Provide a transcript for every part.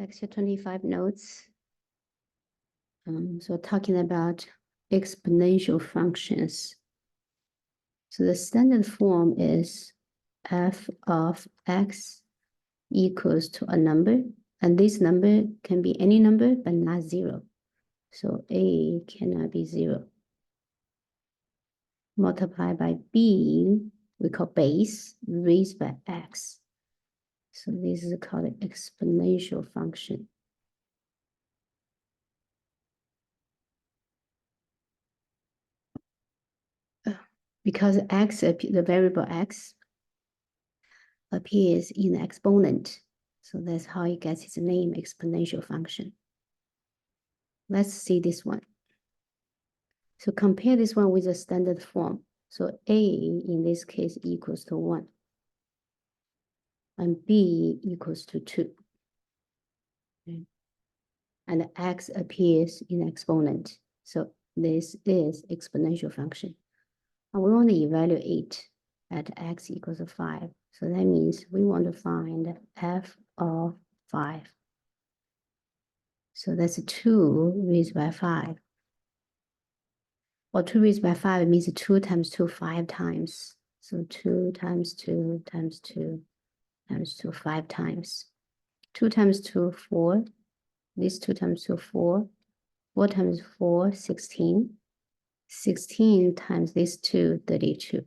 Lecture 25 notes. So talking about exponential functions. So the standard form is f of x equals to a number, and this number can be any number but not zero. So a cannot be zero. Multiplied by b, we call base, raised by x. So this is called an exponential function. Because x, the variable x, appears in the exponent. So that's how it gets its name, exponential function. Let's see this one. So compare this one with the standard form. So a, in this case, equals to 1. And b equals to 2. Okay. And x appears in the exponent. So this is exponential function. And we want to evaluate at x equals to 5. So that means we want to find f of 5. So that's 2 raised by 5. Well, 2 raised by 5 means 2 times 2, 5 times. So 2 times 2 times 2 times 2, 5 times. 2 times 2, 4. This 2 times 2, 4. 4 times 4, 16. 16 times this 2, 32.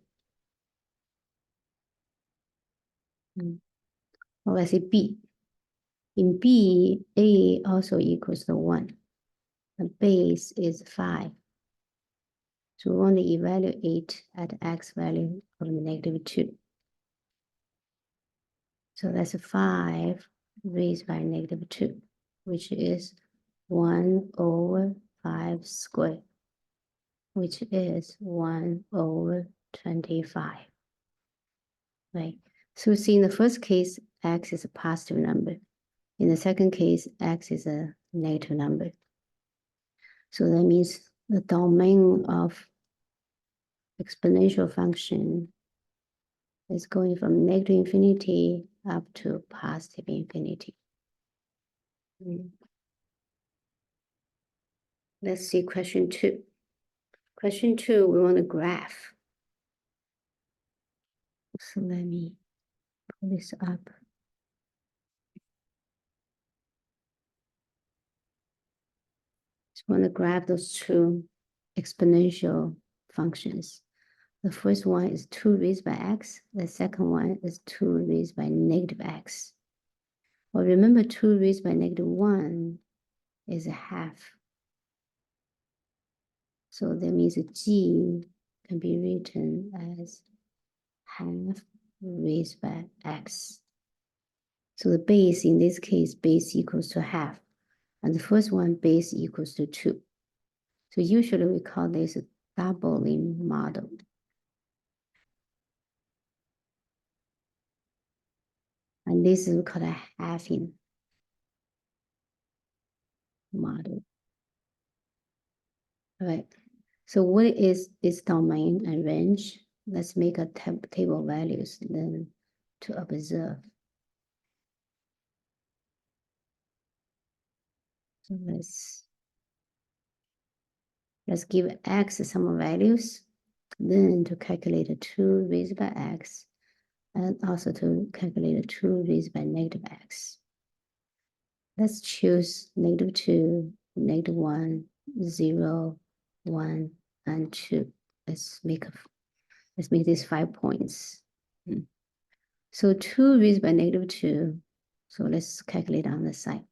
Well, let's say b. In b, a also equals to 1. The base is 5. So we want to evaluate at x value of -2. So that's 5 raised by -2, which is 1/5 squared, which is 1/25. Right? So see, in the first case, x is a positive number. In the second case, x is a negative number. So that means the domain of exponential function is going from -infinity up to positive infinity. Let's see question 2. Question 2, we want a graph. So let me pull this up. So we want to graph those two exponential functions. The first one is 2 raised by x. The second one is 2 raised by -x. Well, remember 2 raised by -1 is a half. So that means g can be written as half raised by x. So the base, in this case, base equals to half. And the first one, base equals to 2. So usually we call this a doubling model. And this is called a halving model. All right. So what is its domain and range? Let's make a table values then to observe. So let's give x some values, then to calculate a 2 raised by x, and also to calculate a 2 raised by -x. Let's choose -2, -1, 0, 1, and 2. Let's make this 5 points. So 2 raised by -2. So let's calculate on the side.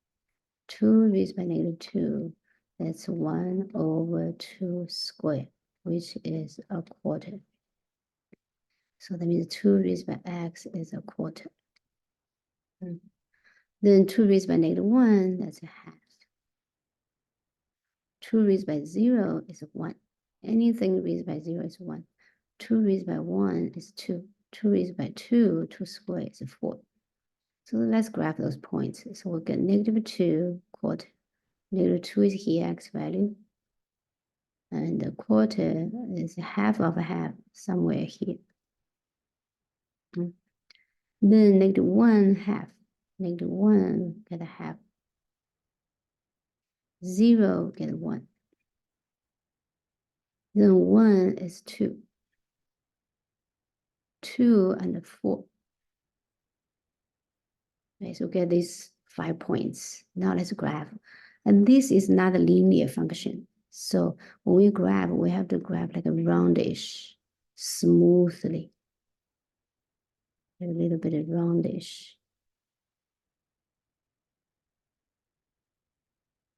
2 raised by -2. That's 1/2 squared, which is a quarter. So that means 2 raised by x is a quarter. Then 2 raised by -1, that's a half. 2 raised by 0 is 1. Anything raised by 0 is 1. 2 raised by 1 is 2. 2 raised by 2, 2 squared is 4. So let's graph those points. So we'll get -2 quarter. -2 is here, x value. And the quarter is half of a half, somewhere here. Then -1 half. -1 get a half. 0 get 1. Then 1 is 2. 2 and 4. Okay, so get these 5 points. Now let's graph. And this is not a linear function. So when we graph, we have to graph like a roundish, smoothly. A little bit of roundish.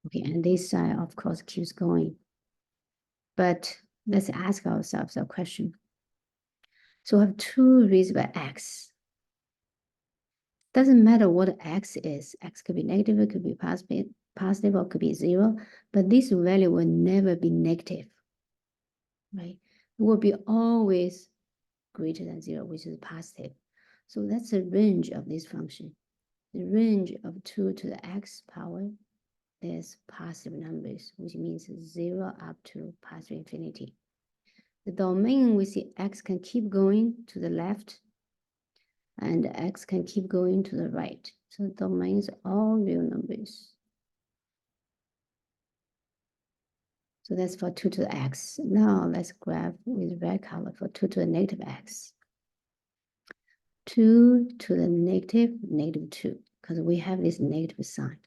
Okay, and this side, of course, keeps going. But let's ask ourselves a question. So we have 2 raised by x. Doesn't matter what x is. X could be negative, it could be positive, or it could be 0. But this value will never be negative, right? It will be always greater than 0, which is positive. So that's the range of this function. The range of 2 to the x power is positive numbers, which means 0 up to positive infinity. The domain, we see x can keep going to the left, and x can keep going to the right. So the domains are all real numbers. So that's for 2 to the x. Now let's graph with red color for 2 to the negative x. 2 to the negative 2, because we have this negative sign.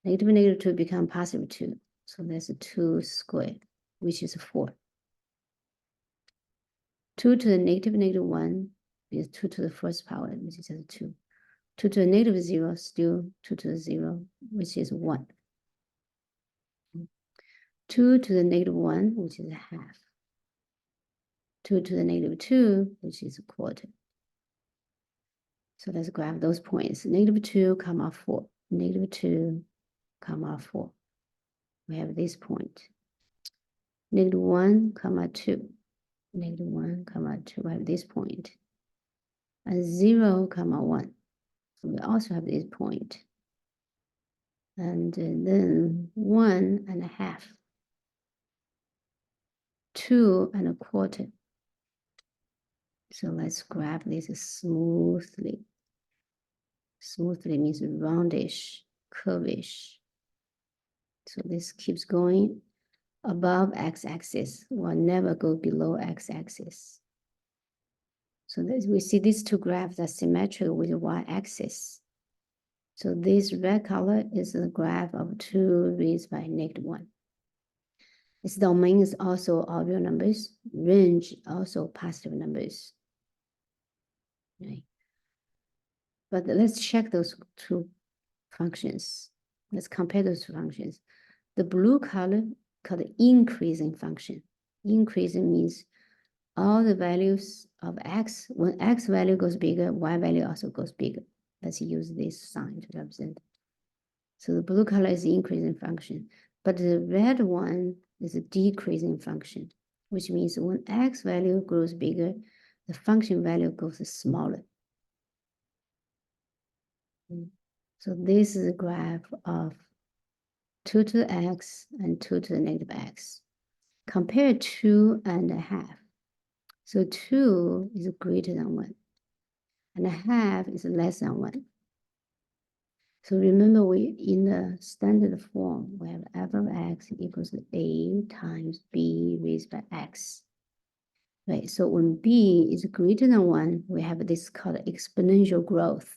Negative 2 become positive 2. So that's a 2 squared, which is 4. 2 to the negative 1 is 2 to the first power, which is 2. 2 to the negative 0, still 2 to the 0, which is 1. 2 to the negative 1, which is a half. 2 to the negative 2, which is a quarter. So let's graph those points. Negative 2, comma 4. Negative 2, comma 4. We have this point. Negative 1, comma 2. Negative 1, comma 2. We have this point. And 0, comma 1. So we also have this point. And then 1 and a half. 2 and a quarter. So let's graph this smoothly. Smoothly means roundish, curvish. So this keeps going above x-axis, will never go below x-axis. So we see these two graphs are symmetrical with the y-axis. So this red color is the graph of 2 raised by negative 1. Its domain is also all real numbers, range also positive numbers. Right. But let's check those two functions. Let's compare those two functions. The blue color called the increasing function. Increasing means all the values of x, when x value goes bigger, y value also goes bigger. Let's use this sign to represent. So the blue color is the increasing function, but the red one is a decreasing function, which means when x value grows bigger, the function value goes smaller. So this is a graph of 2 to the x and 2 to the negative x. Compare 2 and a half. So 2 is greater than 1. And a half is less than 1. So remember, we in the standard form, we have f of x equals to a times b raised by x. Right, so when b is greater than 1, we have this called exponential growth.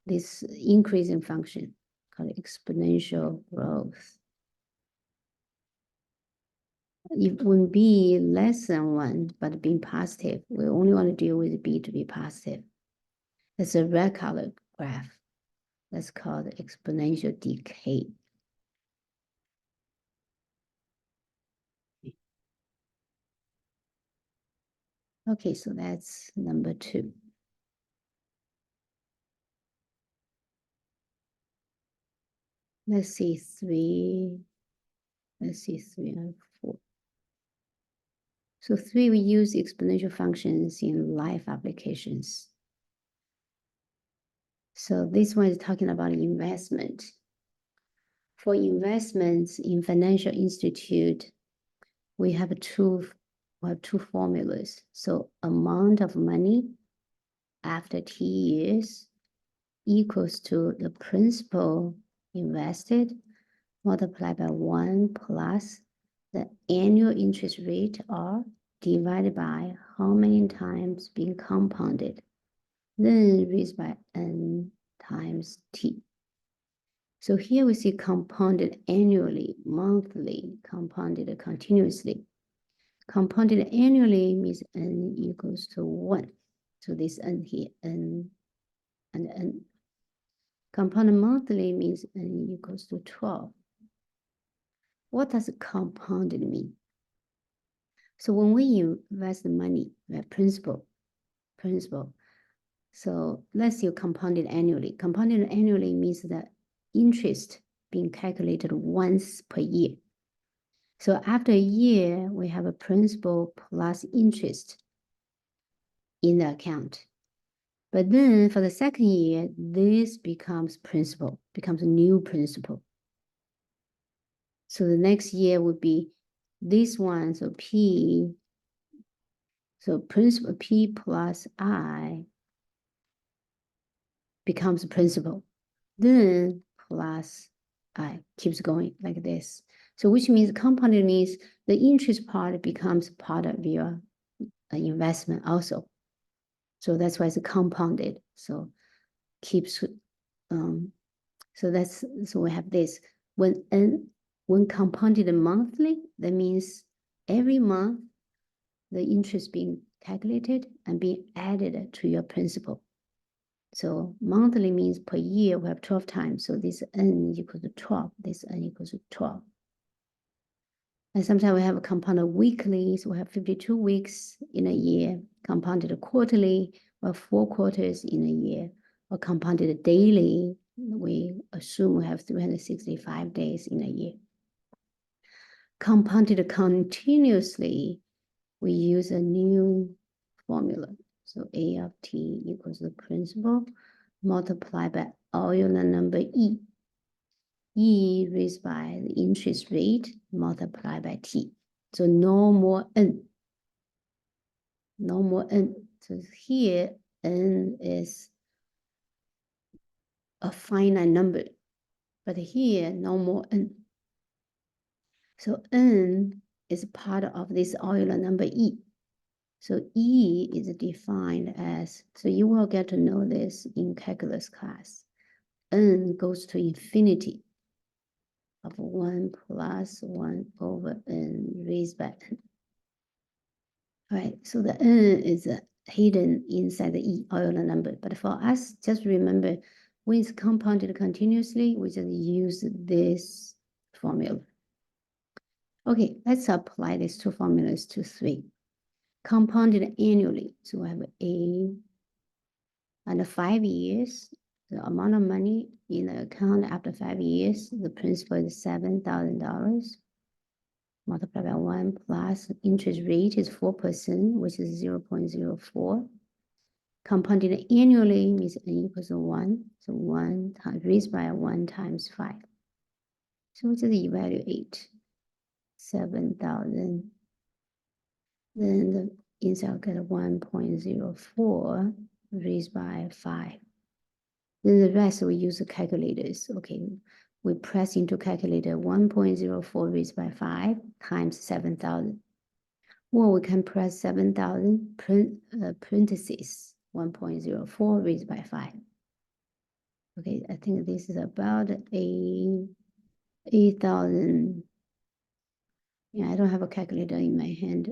This increasing function called exponential growth. If when b less than 1, but being positive, we only want to deal with b to be positive. That's a red color graph. That's called exponential decay. Okay, so that's number 2. Let's see 3. Let's see 3 and 4. So 3, we use exponential functions in life applications. So this one is talking about investment. For investments in financial institute, we have two formulas. So amount of money after T years equals to the principal invested multiplied by 1 plus the annual interest rate R divided by how many times being compounded, then raised by n times t. So here we see compounded annually, monthly, compounded continuously. Compounded annually means n equals to 1. So this n here, n and n. Compounded monthly means n equals to 12. What does compounded mean? So when we invest money, we have principal. So let's say compounded annually. Compounded annually means that interest being calculated once per year. So after a year, we have a principal plus interest in the account. But then for the second year, this becomes principal, becomes a new principal. So the next year would be this one, so P, so principal P plus I becomes principal. Then plus I keeps going like this. So which means compounded means the interest part becomes part of your investment also. So that's why it's compounded. So keeps, so we have this. When compounded monthly, that means every month the interest being calculated and being added to your principal. So monthly means per year we have 12 times. So this n equals to 12. This n equals to 12. And sometimes we have a compounded weekly. So we have 52 weeks in a year. Compounded quarterly, we have 4 quarters in a year. Or compounded daily, we assume we have 365 days in a year. Compounded continuously, we use a new formula. So A of t equals the principal multiplied by Euler number E. E raised by the interest rate multiplied by t. So no more n. No more n. So here n is a finite number, but here no more n. So n is part of this Euler number E. So E is defined as, so you will get to know this in calculus class. N goes to infinity of 1 plus 1 over n raised by n. All right, so the n is hidden inside the E Euler number. But for us, just remember, when it's compounded continuously, we just use this formula. Okay, let's apply these two formulas to 3. Compounded annually, so we have A under 5 years, the amount of money in the account after 5 years, the principal is $7,000 multiplied by 1 plus interest rate is 4%, which is 0.04. Compounded annually means n equals to 1. So 1 times raised by 1 times 5. So we just evaluate 7,000. Then the inside will get 1.04 raised by 5. Then the rest we use the calculators. Okay, we press into calculator 1.04 raised by 5 times 7,000. Or we can press 7,000 parentheses 1.04 raised by 5. Okay, I think this is about 8,000. Yeah, I don't have a calculator in my hand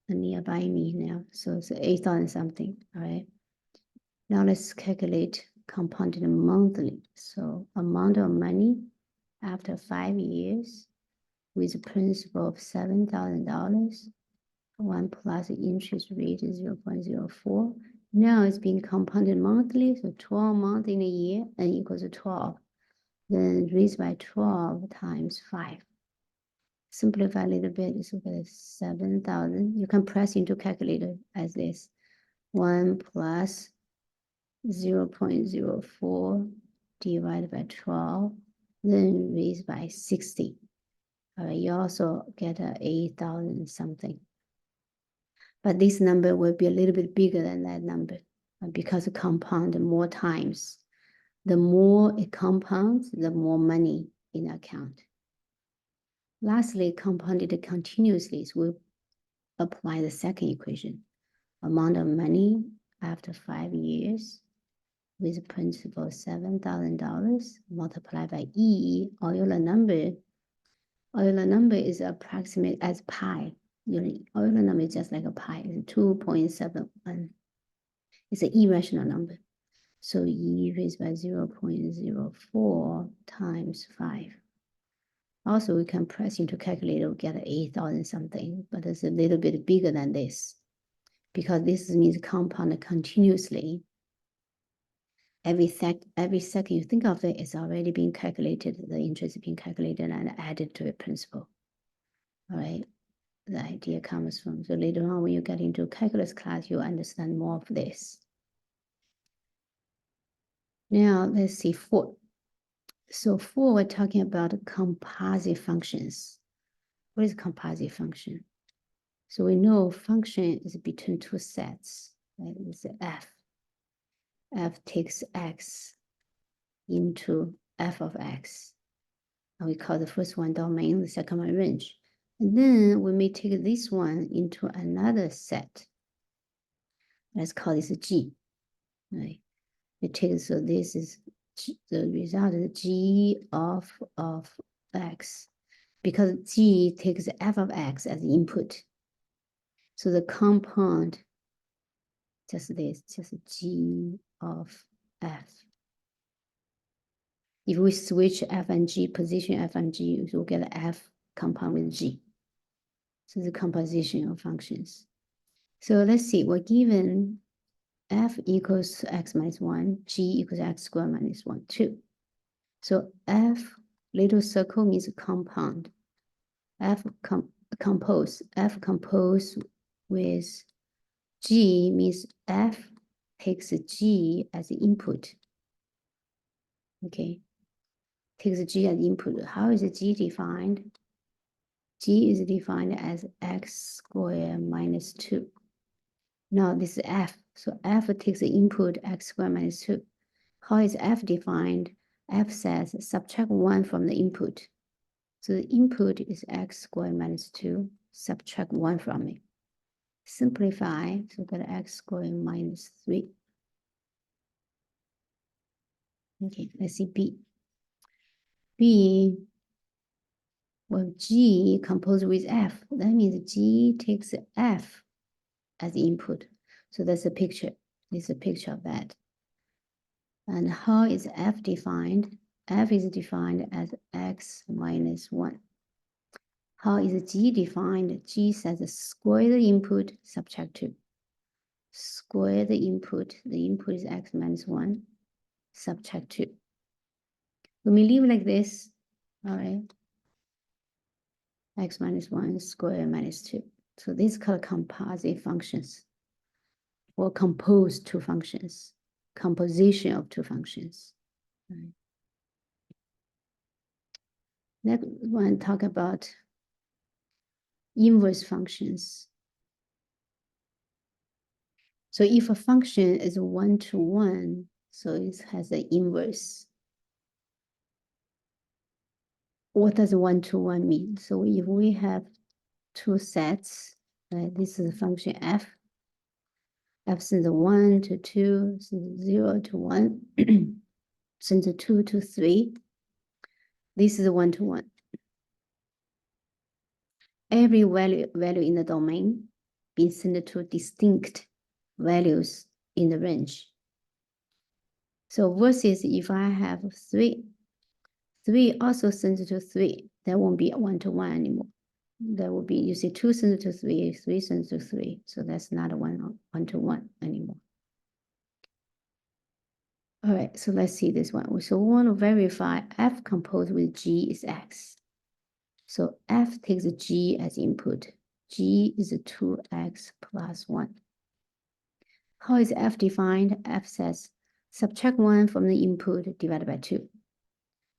nearby me now. So it's 8,000 something, all right? Now let's calculate compounded monthly. So amount of money after 5 years with a principal of $7,000. 1 plus the interest rate is 0.04. Now it's being compounded monthly, so 12 months in a year, n equals to 12. Then raised by 12 times 5. Simplify a little bit, it's okay, 7,000. You can press into calculator as this. 1 plus 0.04 divided by 12, then raised by 60. All right, you also get 8,000 something. But this number will be a little bit bigger than that number because it compounds more times. The more it compounds, the more money in the account. Lastly, compounded continuously, we apply the second equation. Amount of money after 5 years with principal $7,000 multiplied by E, Euler number. Euler number is approximate as pi. Euler number is just like a pi, it's 2.71. It's an irrational number. So E raised by 0.04 times 5. Also, we can press into calculator, we get 8,000 something, but it's a little bit bigger than this because this means compound continuously. Every second you think of it, it's already being calculated, the interest is being calculated and added to a principal. All right, the idea comes from, so later on when you get into calculus class, you'll understand more of this. Now, let's see 4. So 4, we're talking about composite functions. What is composite function? So we know function is between two sets, right? It's f. F takes x into f of x. And we call the first one domain, the second one range. And then we may take this one into another set. Let's call this G, right? It takes, so this is G, the result is G of x, because G takes f of x as input. So the compound, just this, just G of f. If we switch f and g, position f and g, we'll get f compound with g. So the composition of functions. So let's see, we're given f equals x minus 1, g equals x squared minus 1, 2. So f, little circle means compound. F compose with g means f takes g as input. Okay, takes g as input. How is g defined? G is defined as x squared minus 2. Now this is f. So f takes the input x squared minus 2. How is f defined? F says subtract 1 from the input. So the input is x squared minus 2. Subtract 1 from it. Simplify, so we got x squared minus 3. Okay, let's see B. B, well, G composed with F. That means G takes F as input. So that's a picture. It's a picture of that. And how is F defined? F is defined as x minus 1. How is G defined? G says square the input, subtract 2. Square the input is x minus 1, subtract 2. When we leave like this, all right, x minus 1 square minus 2. So this is called composite functions, or compose two functions, composition of two functions. Right. Next one, talk about inverse functions. So if a function is 1-to-1, so it has an inverse. What does 1-to-1 mean? So if we have two sets, right, this is a function f. F since 1 to 2, since 0 to 1, since 2 to 3. This is 1-to-1. Every value in the domain being sent to distinct values in the range. So versus if I have 3 also sends to 3, that won't be 1-to-1 anymore. That will be, you see 2 sends to 3, 3 sends to 3. So that's not a 1-to-1 anymore. All right, so let's see this one. So we want to verify f composed with g is x. So f takes g as input. G is 2x plus 1. How is f defined? F says subtract 1 from the input divided by 2.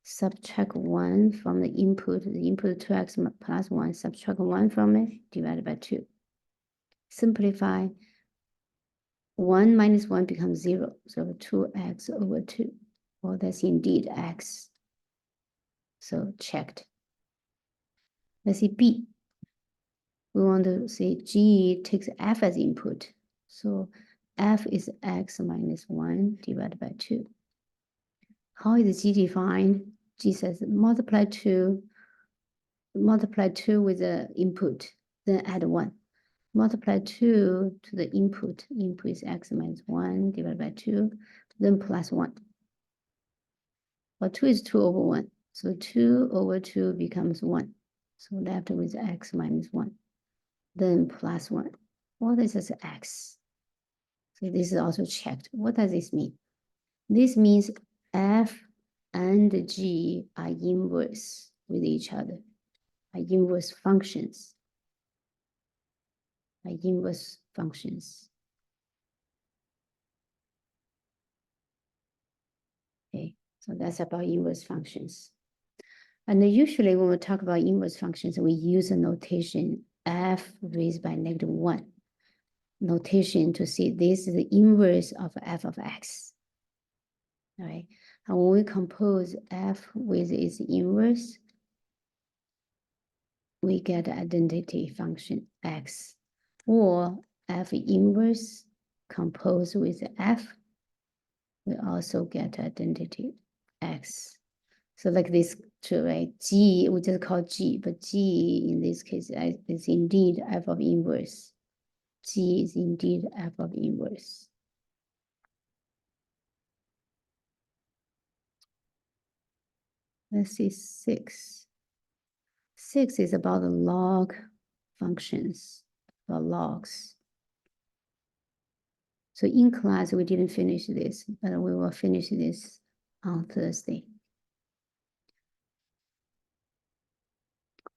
Subtract 1 from the input 2x plus 1, subtract 1 from it, divided by 2. Simplify, 1 minus 1 becomes 0, so 2x over 2. Well, that's indeed x. So checked. Let's see B. We want to say G takes F as input. So F is X minus 1 divided by 2. How is G defined? G says multiply 2 with the input, then add 1. Multiply 2 to the input. Input is X minus 1 divided by 2, then plus 1. Well, 2 is 2 over 1. So 2 over 2 becomes 1. So left with X minus 1. Then plus 1. What is this X? So this is also checked. What does this mean? This means F and G are inverse with each other, are inverse functions. Are inverse functions. Okay, so that's about inverse functions. And usually when we talk about inverse functions, we use a notation F raised by -1 notation to see this is the inverse of F of X. All right, and when we compose F with its inverse, we get identity function X, or F inverse composed with F, we also get identity X. So like this too, right? G, we just call G, but G in this case is indeed F of inverse. G is indeed F of inverse. Let's see 6. 6 is about the log functions, about logs. So in class, we didn't finish this, but we will finish this on Thursday.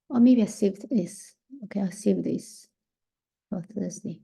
Or maybe I saved this. Okay, I'll save this for Thursday.